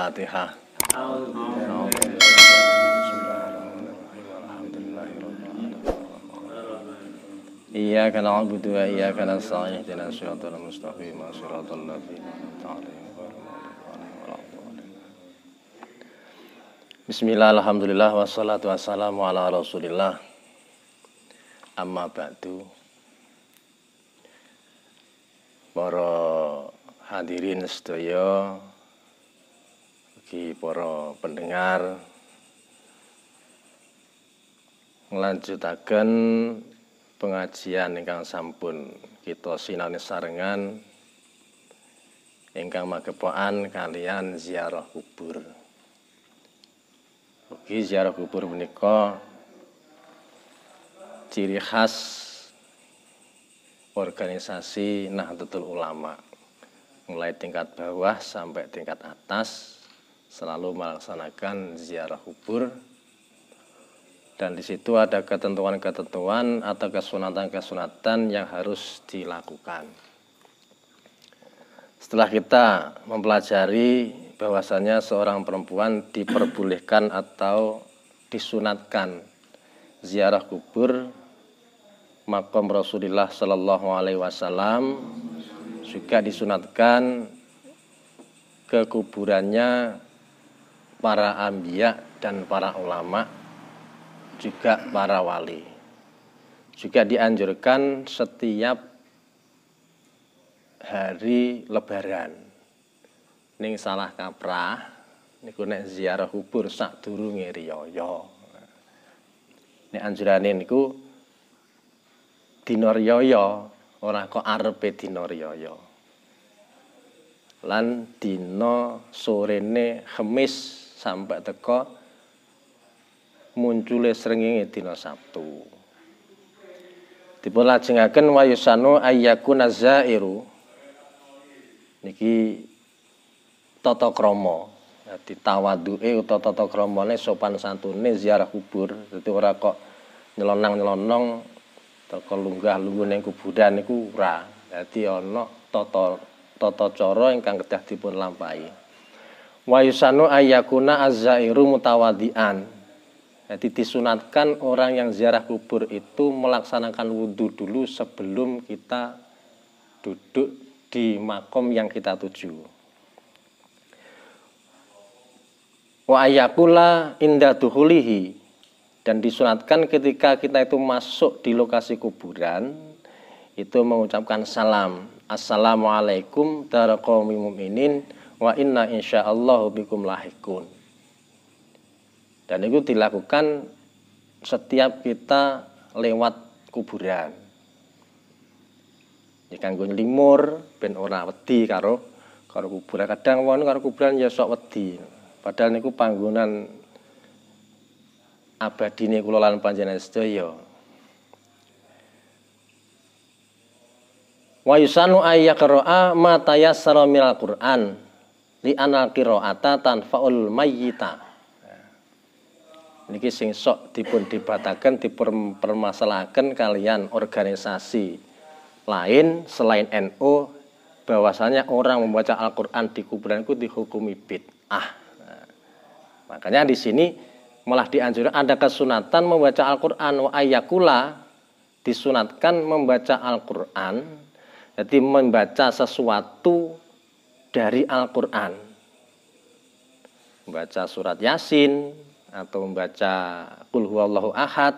Al-Fatihah. Iyyaka na'budu wa iyyaka nasta'in ihdinas siratal mustaqim siratal ladzina an'amta 'alaihim ghairil maghdubi 'alaihim waladdallin. Bismillah, alhamdulillah, wassalatu wassalamu ala rasulillah. Amma ba'du. Para hadirin sedaya, bagi para pendengar, nglanjutaken pengajian ingkang sampun kita sinau sarengan ingkang magepokan kalian ziarah kubur. Ugi ziarah kubur menika ciri khas organisasi Nahdlatul Ulama, mulai tingkat bawah sampai tingkat atas selalu melaksanakan ziarah kubur. Dan di situ ada ketentuan-ketentuan atau kesunatan-kesunatan yang harus dilakukan. Setelah kita mempelajari bahwasanya seorang perempuan diperbolehkan atau disunatkan ziarah kubur makom Rasulullah Sallallahu Alaihi Wasallam, juga disunatkan ke kuburannya para anbiya dan para ulama, juga para wali. Juga dianjurkan setiap hari lebaran ning salah kaprah niku nek ziarah kubur sadurunge riyaya. Nek anjurane niku dina riyaya, ora kok arepe dina riyaya. Lan dina sorene Kamis sampai teko muncule srengenge dina Sabtu. Dipun lajengaken wa yusanu ayyakuna zairu niki tata krama. Dadi tawadhuke utawa tata kramane sopan santune ziarah kubur. Dadi ora kok nyelonang-nyelonong teko lunggah-lungguh ning kuburan niku ora. Dadi ana tata cara ingkang kedah dipun lampahi. Wa yusanu ayyakuna az-zairu mutawaddian. Jadi disunatkan orang yang ziarah kubur itu melaksanakan wudhu dulu sebelum kita duduk di makom yang kita tuju. Wa ayyakula inda duhulihi, dan disunatkan ketika kita itu masuk di lokasi kuburan itu mengucapkan salam. Assalamualaikum daraqaumi mu'minin wa inna insyaallahu bikum lahikun. Dan itu dilakukan setiap kita lewat kuburan. Iki kanggo limur ben ora wedi karo kuburan. Kadang wong karo kuburan ya sok wedi. Padahal niku panggonan abadine kula lan panjenengan sedaya. Wa yusanu ayyaqra'a ma tayassara minal Qur'an li anal qira'ata tanfa'ul mayyita. Niki sing sok dipun dibataken dipermasalahaken kalian organisasi lain selain NU, bahwasanya orang membaca Al-Qur'an di kuburan itu dihukumi bid'ah. Nah, makanya di sini malah dianjurkan ada kesunatan membaca Al-Qur'an. Wa ayyakula, disunatkan membaca Al-Qur'an. Jadi membaca sesuatu dari Al-Qur'an. Membaca surat Yasin atau membaca Qul huwallahu ahad.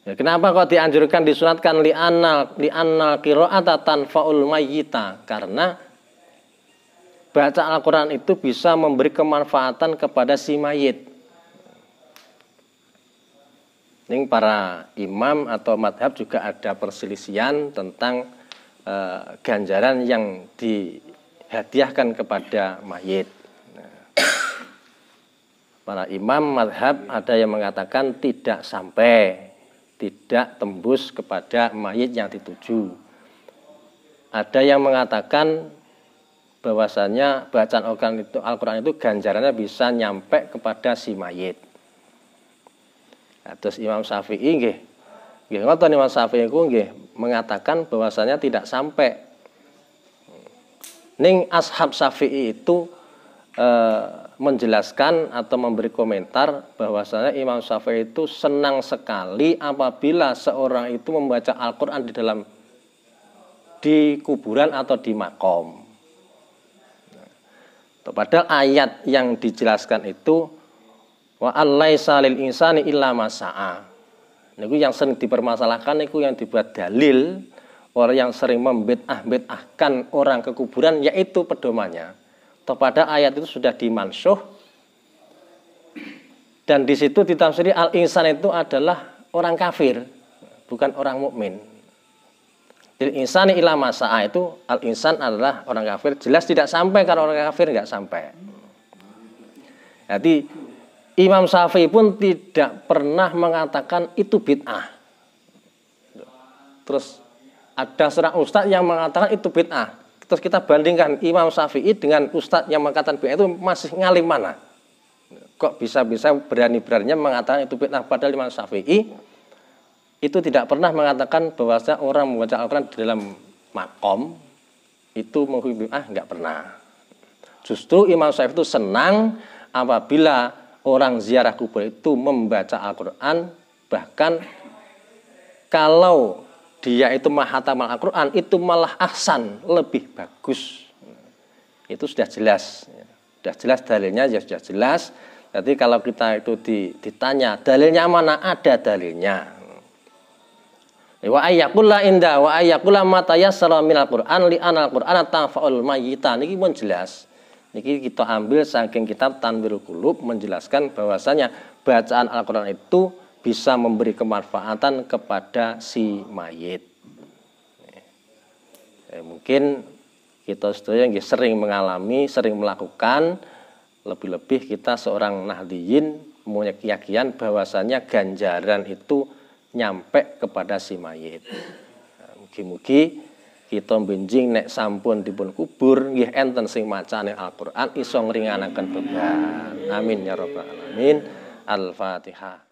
Ya, kenapa kok dianjurkan disunatkan li'anal qira'ata tanfa'ul mayyita? Karena baca Al-Qur'an itu bisa memberi kemanfaatan kepada si mayit. Ini para imam atau madhab juga ada perselisihan tentang ganjaran yang dihadiahkan kepada mayit. Para imam madhab ada yang mengatakan tidak sampai, tidak tembus kepada mayit yang dituju. Ada yang mengatakan bahwasanya bacaan Al-Quran itu ganjarannya bisa nyampe kepada si mayit. Nah, terus Imam Syafi'i nggih ngoten Imam Syafi'i ku nggih mengatakan bahwasanya tidak sampai. Ning ashab Syafi'i itu menjelaskan atau memberi komentar bahwasanya Imam Syafi'i itu senang sekali apabila seorang itu membaca Al-Quran di kuburan atau di makom. Padahal ayat yang dijelaskan itu wa allaisa lil insani illa ma sa'a. Niku yang sering dipermasalahkan niku yang dibuat dalil orang yang sering membid'ahkan orang ke kuburan, yaitu pedomannya kepada ayat itu sudah dimansuh, dan di situ ditafsiri al-insan itu adalah orang kafir, bukan orang mukmin. Lil insani illa ma sa'a itu al-insan adalah orang kafir, jelas tidak sampai, kalau orang kafir nggak sampai. Jadi Imam Syafi'i pun tidak pernah mengatakan itu bid'ah. Terus ada seorang ustadz yang mengatakan itu bid'ah. Terus kita bandingkan Imam Syafi'i dengan ustadz yang mengatakan bid'ah, itu masih ngalim mana? Kok bisa-bisa berani-beraninya mengatakan itu bid'ah, padahal Imam Syafi'i itu tidak pernah mengatakan bahwasanya orang membaca Al-Quran di dalam makom itu menghukum bid'ah, nggak pernah. Justru Imam Syafi'i itu senang apabila orang ziarah kubur itu membaca Al-Quran, bahkan kalau dia itu mahatam Al-Quran itu malah ahsan, lebih bagus. Itu sudah jelas. Sudah jelas dalilnya, ya sudah jelas. Jadi kalau kita itu ditanya dalilnya mana, ada dalilnya. Wa ayyaqulla inda wa ayyaqulla ma tayassara minal Qur'an li anal Qur'ana tanfa'ul mayyita. Niki pun jelas. Niki kita ambil saking kitab Tanwirul Qulub, menjelaskan bahwasanya bacaan Al-Quran itu bisa memberi kemanfaatan kepada si mayit. Mungkin kita sedaya yang sering mengalami, sering melakukan, lebih-lebih kita seorang nahdiyin punya keyakinan bahwasanya ganjaran itu nyampe kepada si mayit. Mugi-mugi kita benjing nek sampun dipun kubur nggih enten sing macane Al-Qur'an iso ngringanaken beban. Amin ya rabbal alamin. Al-Fatihah.